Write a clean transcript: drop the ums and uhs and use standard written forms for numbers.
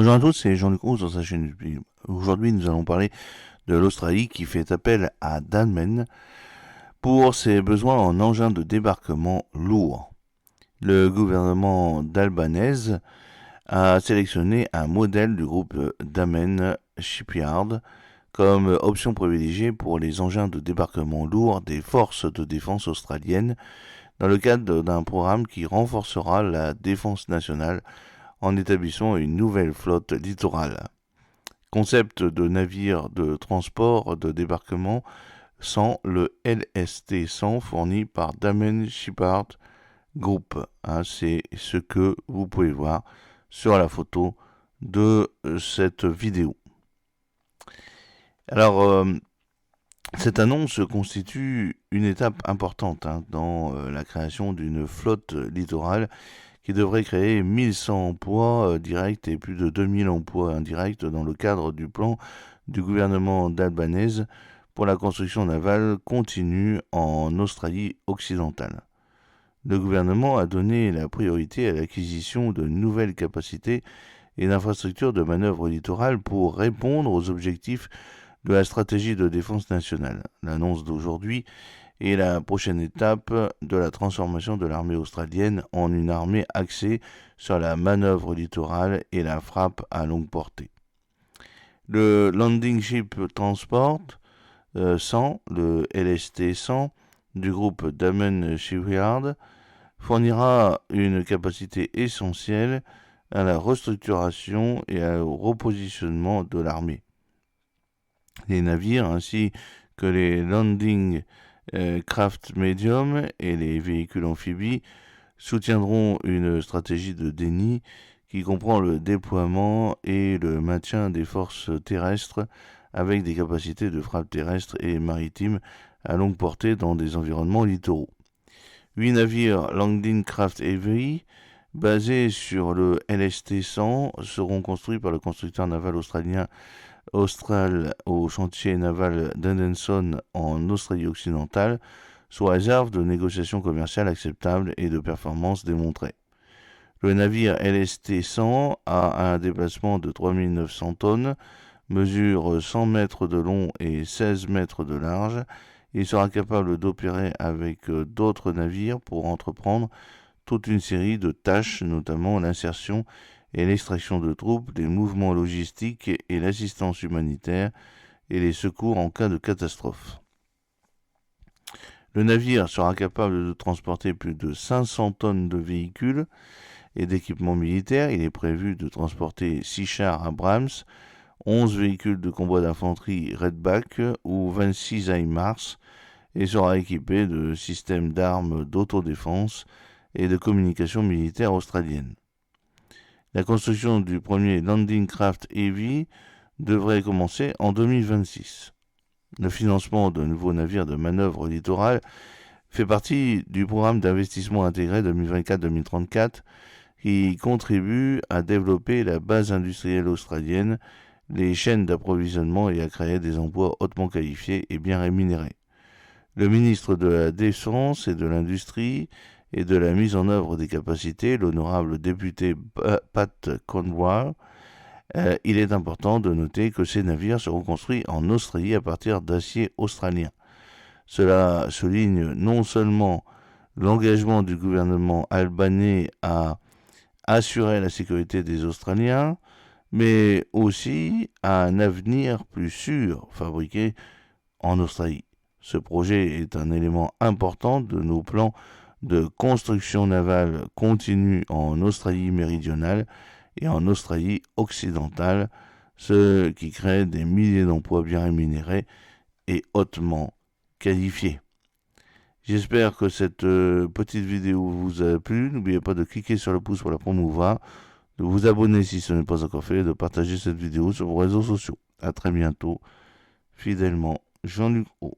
Bonjour à tous, c'est Jean-Luc Rose dans sa chaîne YouTube. Aujourd'hui, nous allons parler de l'Australie qui fait appel à Damen pour ses besoins en engins de débarquement lourds. Le gouvernement d'Albanese a sélectionné un modèle du groupe Damen Shipyard comme option privilégiée pour les engins de débarquement lourds des forces de défense australiennes dans le cadre d'un programme qui renforcera la défense nationale en établissant une nouvelle flotte littorale. Concept de navire de transport de débarquement sans le LST-100 fourni par Damen Shipyard Group. C'est ce que vous pouvez voir sur la photo de cette vidéo. Alors, cette annonce constitue une étape importante dans la création d'une flotte littorale qui devrait créer 1100 emplois directs et plus de 2000 emplois indirects dans le cadre du plan du gouvernement d'Albanese pour la construction navale continue en Australie occidentale. Le gouvernement a donné la priorité à l'acquisition de nouvelles capacités et d'infrastructures de manœuvre littorale pour répondre aux objectifs de la stratégie de défense nationale. L'annonce d'aujourd'hui est la prochaine étape de la transformation de l'armée australienne en une armée axée sur la manœuvre littorale et la frappe à longue portée. Le Landing Ship Transport 100, le LST 100 du groupe Damen Shipyard, fournira une capacité essentielle à la restructuration et au repositionnement de l'armée. Les navires ainsi que les landing craft medium et les véhicules amphibies soutiendront une stratégie de déni qui comprend le déploiement et le maintien des forces terrestres avec des capacités de frappe terrestre et maritime à longue portée dans des environnements littoraux. 8 navires Landing Craft Heavy basés sur le LST-100 seront construits par le constructeur naval australien Austral au chantier naval d'Henderson en Australie occidentale, sous réserve de négociations commerciales acceptables et de performances démontrées. Le navire LST-100 a un déplacement de 3900 tonnes, mesure 100 mètres de long et 16 mètres de large. Il sera capable d'opérer avec d'autres navires pour entreprendre toute une série de tâches, notamment l'insertion et l'extraction de troupes, les mouvements logistiques et l'assistance humanitaire et les secours en cas de catastrophe. Le navire sera capable de transporter plus de 500 tonnes de véhicules et d'équipements militaires. Il est prévu de transporter 6 chars Abrams, 11 véhicules de combat d'infanterie Redback ou 26 HIMARS et sera équipé de systèmes d'armes d'autodéfense et de communication militaire australienne. La construction du premier Landing Craft Heavy devrait commencer en 2026. Le financement de nouveaux navires de manœuvre littorale fait partie du programme d'investissement intégré 2024-2034 qui contribue à développer la base industrielle australienne, les chaînes d'approvisionnement et à créer des emplois hautement qualifiés et bien rémunérés. Le ministre de la Défense et de l'Industrie et de la mise en œuvre des capacités, l'honorable député Pat Conroy, il est important de noter que ces navires seront construits en Australie à partir d'acier australien. Cela souligne non seulement l'engagement du gouvernement albanais à assurer la sécurité des Australiens, mais aussi à un avenir plus sûr fabriqué en Australie. Ce projet est un élément important de nos plans de construction navale continue en Australie méridionale et en Australie occidentale, ce qui crée des milliers d'emplois bien rémunérés et hautement qualifiés. J'espère que cette petite vidéo vous a plu. N'oubliez pas de cliquer sur le pouce pour la promouvoir, de vous abonner si ce n'est pas encore fait, et de partager cette vidéo sur vos réseaux sociaux. À très bientôt. Fidèlement, Jean-Luc O.